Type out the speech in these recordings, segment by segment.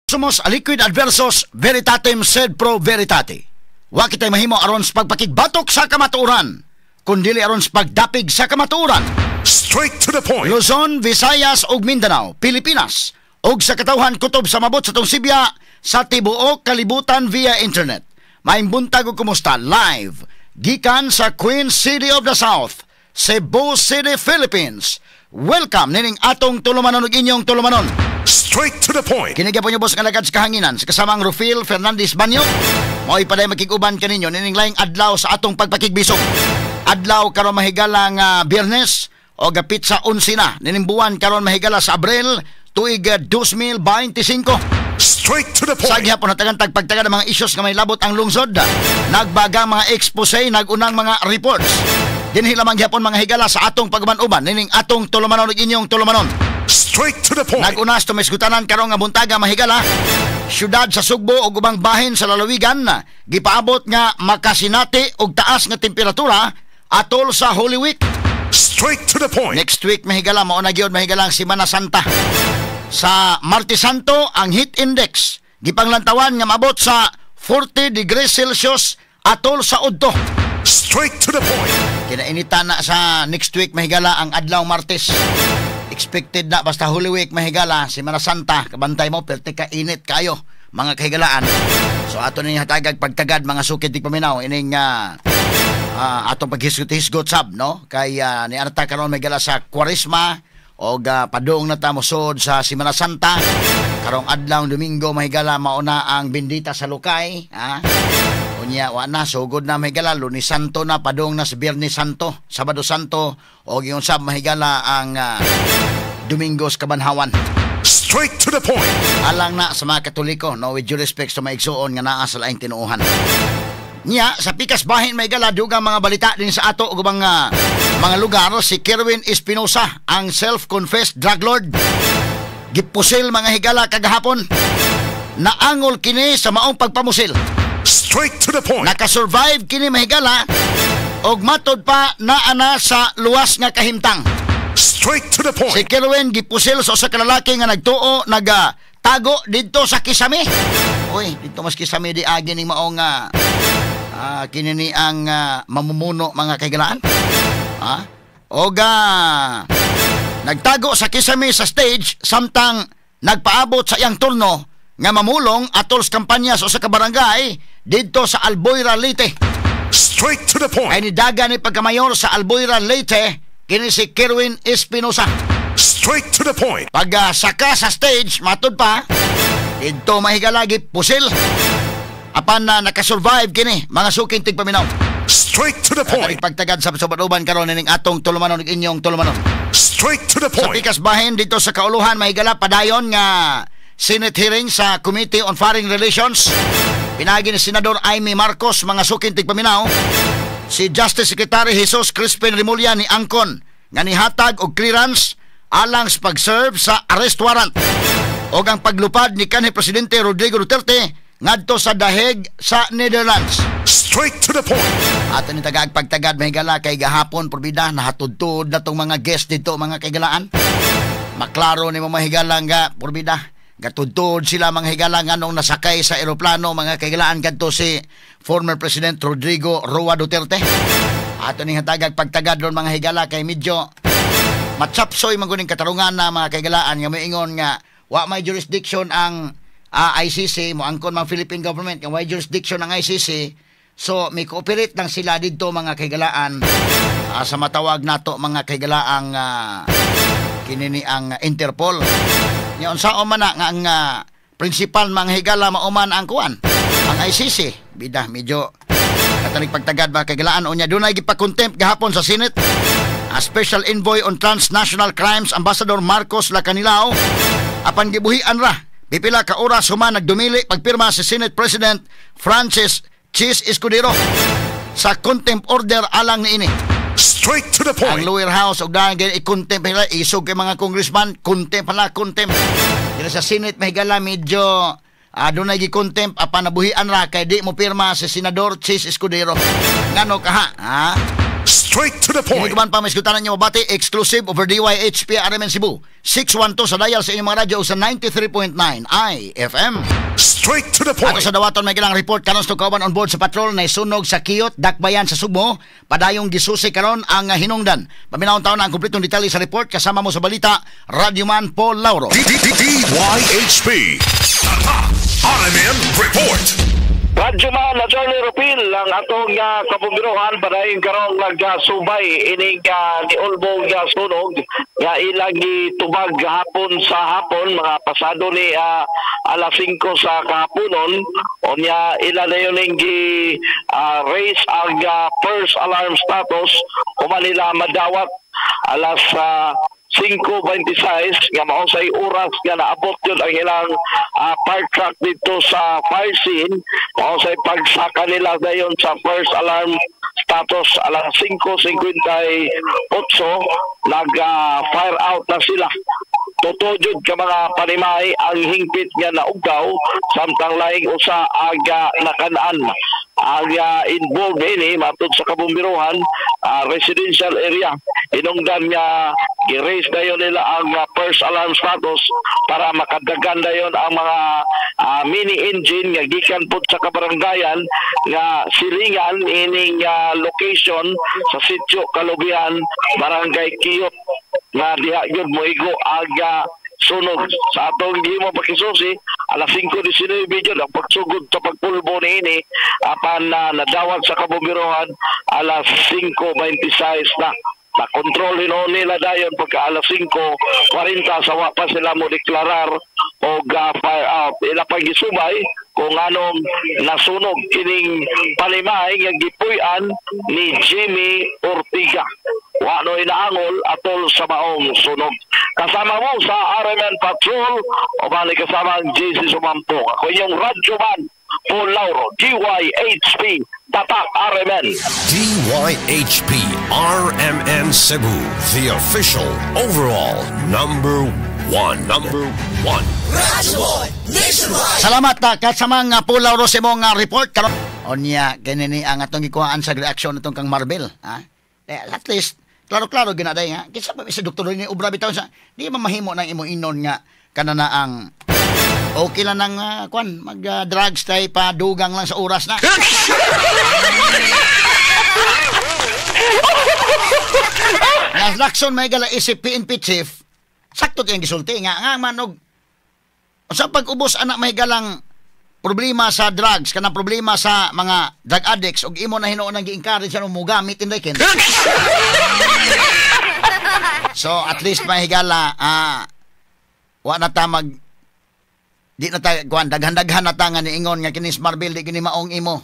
Somos aliquid adversos veritatem sed pro veritate. Wa kitay mahimo aron sa pagpakigbatok sa kamatuoran, kundili aron sa pagdapig sa kamatuoran. Straight to the point. Luzon, Visayas ug Mindanao, Pilipinas, ug sa katawhan kutob sa mabot sa tong Sibya sa tibuok kalibutan via internet. Maayong buntag ug kumusta live gikan sa Queen City of the South, Cebu City, Philippines. Welcome nining atong tulumanon ug inyong tulumanon. Straight to the point. Kinigya po niyo boss nga lagad sa kahanginan sa kasamang Rufil Fernandez Banyo. Mo'y paday makiguban kaninyo nining laing adlaw sa atong pagpakigbisog. Adlaw karon mahigala nga Biyernes o gapit sa 11 na nining buwan karon mahigala sa Abril tuig 2025. Straight to the point. Sa gihapon natagan tagpagtaga ng mga issues nga may labot ang lungsod. Nagbaga mga expose, nagunang mga reports. Dinhi lamang gihapon mga higala sa atong pagmanuban nining atong tulumanon ug inyong tulumanon. Straight to the point. Nagunas tumisgutanan karon nga buntaga mahigala. Syudad sa Sugbo ug ubang bahin sa lalawigan gipaabot nga makasinati og taas nga temperatura atol sa Holy Week. Straight to the point. Next week mahigala mao na gyud mahigala ang Semana Santa. Sa Martes Santo ang heat index gipanglantawan nga maabot sa 40 degrees Celsius atol sa udto. Straight to the point. Kinainita na sa next week mahigala ang adlaw Martes. Expected na basta Holy Week mahigala, Semana Santa, kabantay mo perti ka init kayo mga kahigalaan. So ato ninyo hatagag pagtagad mga sukid di paminaw ining atong paghisgot-hisgot sab no kay ni anata karon mahigala sa Kwaresma og padung na ta mosod sa Semana Santa. Karong adlaw Domingo mahigala mauna ang bendita sa Lukay, unya wa na sugod na mahigala Lunes Santo na padung na sa Biyernes Santo, Sabado Santo og yung sab mahigala ang Domingos Kabanhawan. Straight to the point. Alang na sa mga Katoliko no with due respect sa maigsuon nga naa sa laing tinuohan. Nya sa pikas bahin mahigala dugang mga balita din sa ato ug mga lugar. Si Kerwin Espinosa, ang self-confessed drug lord, gipusil mga higala kagahapon. Naangol kini sa maong pagpamusil. Straight to the point. Nakasurvive kini mahigala og matod pa naana sa luwas nga kahimtang. Straight to the point. Si Kerwin gipusil sa usa ka lalaki nga nagtuo tago didto sa Kisame. Uy, dito mas Kisame di agi ning maong kini ni ang mamumuno mga kaigalaan. Nagtago sa Kisame sa stage samtang nagpaabot sa iyang turno nga mamulong atol sa kampanya sa usa ka barangay didto sa Albuera, Leyte. Straight to the point. Ay nidaga ni pagkamayor sa Albuera, Leyte kini si Kerwin Espinosa. Straight to the point. Pag saka sa stage matod pa didto mahigalagi pusil apan na nakasurvive kini mga suking tigpaminaw. Straight to the point. Pagtagad sa subaduban karon ning atong tulumanon ug inyong tulumanon. Straight to the point. Sa pikas bahin dito sa Kauluhan mahigala padayon nga Senate hearing sa Committee on Foreign Relations. Pinagi ni Senador Amy Marcos mga suking tigpaminaw. Si Justice Secretary Jesus Crispin Remulla ni angkon nga nihatag og clearance alang sa pag-serve sa arrest warrant o ang paglupad ni kanhi Presidente Rodrigo Duterte ngadto sa Daheg sa Netherlands. Straight to the point. Ato ni tagag pagtagad mahigala kay gahapon porbida nahatudtod na tong mga guest dito mga kaigalaan. Maklaro ni mo mahigala nga porbida gatudtod sila mga higala nganong nasakay sa eroplano mga kaigalaan kadto si former President Rodrigo Roa Duterte. Ato ni hatagag pagtagad ron mga higala kay medyo matsapsoy maguning katarungan na mga kaigalaan nga moingon nga wa may jurisdiction ang ICC mo angkon mga Philippine government nga may jurisdiction ang ICC. So may cooperate lang sila dito mga kaigalaan sa matawag nato mga kaigalaang kinini ang Interpol. Nya unsa man na nga ang principal mga higala mauman ang kuan ang ICC bida medyo katanig pagtagad mga kaigalaan unya dunay gipakontempt gahapon sa Senate. Special Envoy on Transnational Crimes Ambassador Marcos Lacanilao apan gibuhian ra pipila ka oras human nagdumili pagpirma si Senate President Francis Chis Escudero sa contempt order alang niini. Straight to the point. Ang lower house og dahil i-contempt nila isog kay mga congressman contempt dito sa Senate mahigala medyo doon na gi-contempt apan nabuhian ra kay di mo pirma si Senador Chis Escudero ngano kaha Straight to the Kini point. kuman pa miskutanan niyo mabati exclusive over DYHP RMN Cebu 612 sa dial sa inyong mga radyo sa 93.9 IFM. Straight to the Ato point. sa dawaton may gilang report karon sa kauban on board sa patrol na isunog sa Kiyot, Dakbayan sa Sugbo. Padayong gisusi karon ang hinungdan. Paminawon taon na ang kumpletong detalye sa report kasama mo sa balita Radyo Man Paul Lauro. DYHP. RMN Report. Radyo Man, Attorney Rupil, ang atong kapumbiruhan padayon karong nagsubay ining niulbong sunog nga ilang gitubag hapon sa hapon mga pasado ni alas 5 sa kahaponon onya ila na yun raise ang first alarm status umanila madawat alas 5:26 nga mausay oras nga naabot yun ang ilang fire truck dito sa fire scene. Mausay pagsaka nila dayon sa first alarm status alas 5:58 nag-fire out na sila. Tutudjud ka mga panimay ang hingpit nga naugaw samtang laing usa aga nakanaan. Aga involved ini matod sa kabumbiruhan residential area inungdan nga i-raise dayon nila ang first alarm status para makadagan dayon ang mga mini engine nga gikan pud sa kabarangayan nga silingan ining location sa sitio Kalubian barangay Kiyot nga diha gyud moigo aga sunog sa atong gihimo pakisusi alas 5:19 jud ang pagsugod sa pagpulbo niini apan nadawat sa kabumbiruhan alas 5:26 na kontrol nila dayon pagka alas 5:40 sa wa pa sila mo deklarar o fire out ila pang gisubay kung anong nasunog kining palimay nga gipuy-an ni Jimmy Ortiga. Wano inaangol atol sa maong sunog. Kasama mo sa RMN Patrol o bali kasama ang JC Sumampo. Ako yung Radyo Man Paul Lauro, DYHP, Tatak RMN. DYHP RMN Cebu, the official overall number one. Salamat kasamang Paul Lauro sa mong report karon. Onya ganini ang atong gikuhaan sa reaksyon natong kang Marvel, ha? At least klaro-klaro ginaday nga. Kinsa pa si doktor ni ubra bitaw sa di mamahimo nang imo inon nga kanana ang okay lang nang kwan mag-drugs tay pa dugang lang sa oras na. Nas lakson may gala isip PNP chief. Sakto kayong gisulti nga manog. Sa pag-ubos anak may galang problema sa drugs kanang problema sa mga drug addicts ug imo na hinuon nang gi-encourage ano mo gamit inday ken. So at least mahigala wa na ta mag di na ta kuan daghan-daghan na ta nga niingon nga kinis Marvel di kini maong imo.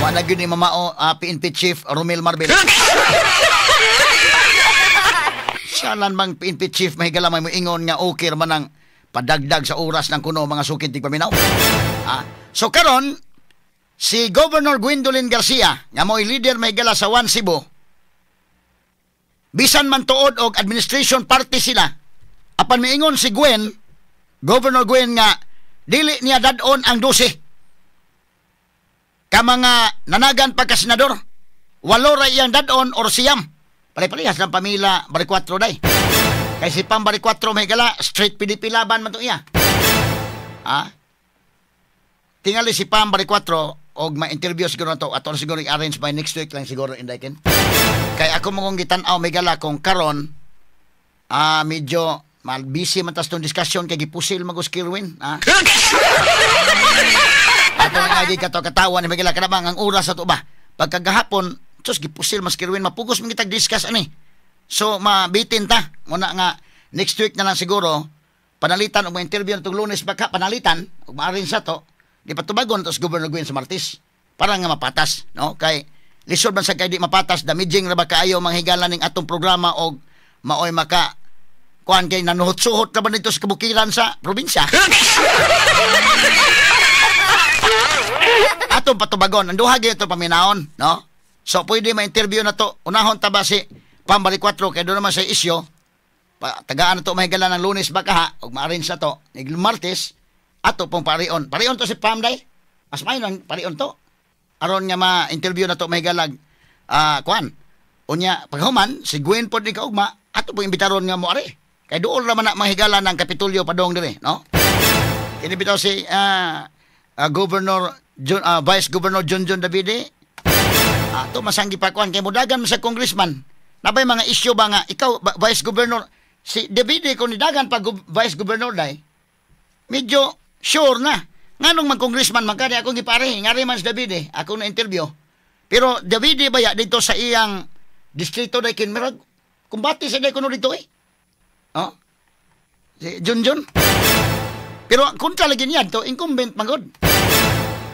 Wa na gyud ni mamao PNP chief Romel Marvel. Sialan mang PNP chief mahigala may moingon nga okay man ang padagdag sa oras ng kuno mga sukid tig paminaw. So karon si Governor Gwendolyn Garcia nga mo'y leader may gala sa One Cebu. Bisan man tuod og administration party sila. Apan miingon si Governor Gwen nga dili niya dadon ang 12. Ka mga nanagan pagka senador, 8 ra iyang dadon or siyam. Pare-parehas ng pamilya bari 4 day. Kay si Pam bari 4 may gala straight PDP laban man to iya. Tingali si Pam bari 4 og ma-interview siguro na to ato siguro i-arrange by next week lang siguro indayken. Kay ako mong gitan-aw may gala kung karon medyo busy man tas tong discussion kay gipusil magos Kirwin ato nga di kato katawan ni may gala kanabang ang oras ato ba pagkagahapon sus gipusil mas Kirwin mapugos man kitag discuss ani. So mabitin ta muna nga next week na lang siguro panalitan og ma-interview natong Lunes baka panalitan ug ma-arrange sa to di patubagon tos Governor Gwen sa Martis para nga mapatas no kay lisod man sa kay di mapatas damaging ra ba kaayo manghigala ning atong programa og maoy maka kuan kay nanuhot-suhot ra ba dito sa kabukiran sa probinsya. Atong patubagon ang duha gyud to paminaon no. So pwede ma-interview na to unahon ta ba si Pambali 4 kay do naman sa isyo tagaan na to mahigala ng Lunes baka ha og ma-arrange na to nig Martes ato pong parion to si Pamday mas may nang parion to aron nga ma-interview na to mahigalag kuan Unya paghuman si Gwen pod ni kaugma ato po imbitaron nga mo ari. Kay duol ra man na mahigala ng Kapitolyo padong dire, no? Kini bitaw si Vice Governor John Davide. Ato masanggi pa kuan kay mudagan sa congressman. Nabay mga issue ba nga ikaw Vice Governor si Davide kung nidagan pa Vice Governor dai. Medyo sure na. Nganong man congressman man kani ako gipare ngari man si Davide, ako na interview. Pero Davide baya dito sa iyang distrito dai Kinmirag. Kumbati sa dai kuno dito eh. Oh. Si John. Pero kung lagi niyan to incumbent magod.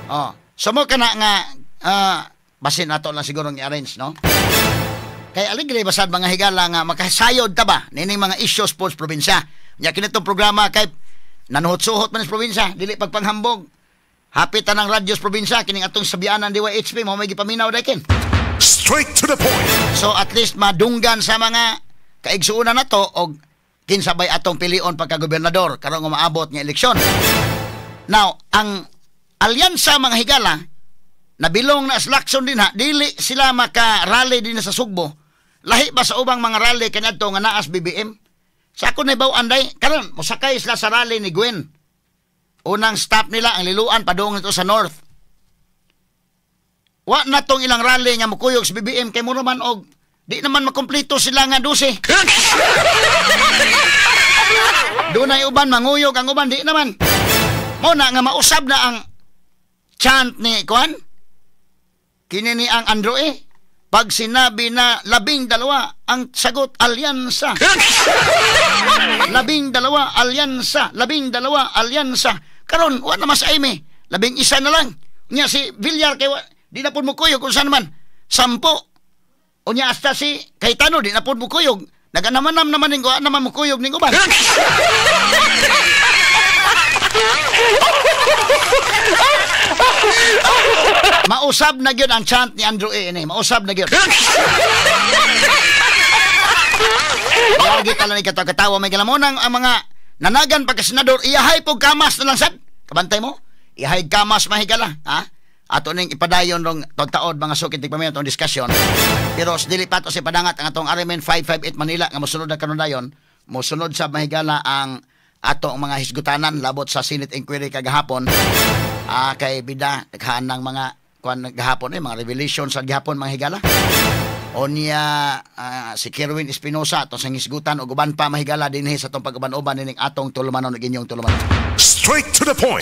Oh, so mo kana nga basin nato lang siguro i-arrange, no? Kay aligre basad mga higala nga makasayod ta ba nining mga issues sports probinsya. Nya kinitong programa kay nanuhot-suhot man sa probinsya, dili pagpanghambog. Hapit tanang radyos probinsya kining atong sabianan DYHP mo may gipaminaw dakin. Straight to the point. So at least madunggan sa mga kaigsuonan nato og kinsabay atong pilion pagka-gobernador karon nga maabot nga eleksyon. Now, ang alyansa mga higala nabilong na slaksyon din ha, dili sila maka-rally din sa Sugbo. Lahi ba sa ubang mga rally kanadto nga naas BBM? Sa ako na ibaw anday, karon mosakay sila sa rally ni Gwen. Unang stop nila ang Liluan padung nito sa North. Wa na tong ilang rally nga mukuyog sa BBM kay mo naman og di naman makumpleto sila nga 12. Doon ay uban manguyog ang uban di naman. Mo na nga mausab na ang chant ni Kwan. Kini ni ang Andrew pag sinabi na 12 ang sagot alyansa. 12 alyansa, 12 alyansa. Karon wa na mas aime, 11 na lang. Nya si Villar kay di na pud mo kuyog kung saan man. 10. Unya hasta si Cayetano di na pud mo kuyog. Naganamanam naman ning naman mo kuyog ning uban. Mausab na gyud ang chant ni Andrew ini. Mausab na gyud. Lagi tala ni katawa may galamonang ang mga nanagan pagka senador iyahay pog kamas na lang sad. Kabantay mo? Iyahay kamas mahigala, ha? Ato ning ipadayon rong taod mga sukit tigpamiyon tong diskusyon. Pero dili pa to si padangat ang atong RMN 558 Manila nga mosunod na karon dayon, mosunod sa mahigala ang atong mga hisgutanan labot sa Senate inquiry kagahapon. Kay bida daghan ng mga kuan gahapon mga revelation sa gihapon mga higala. Onya si Kerwin Espinosa to sang hisgutan og uban pa mahigala dinhi sa atong pag-uban-uban ning atong tulumanon ug inyong tulumanon. Straight to the point.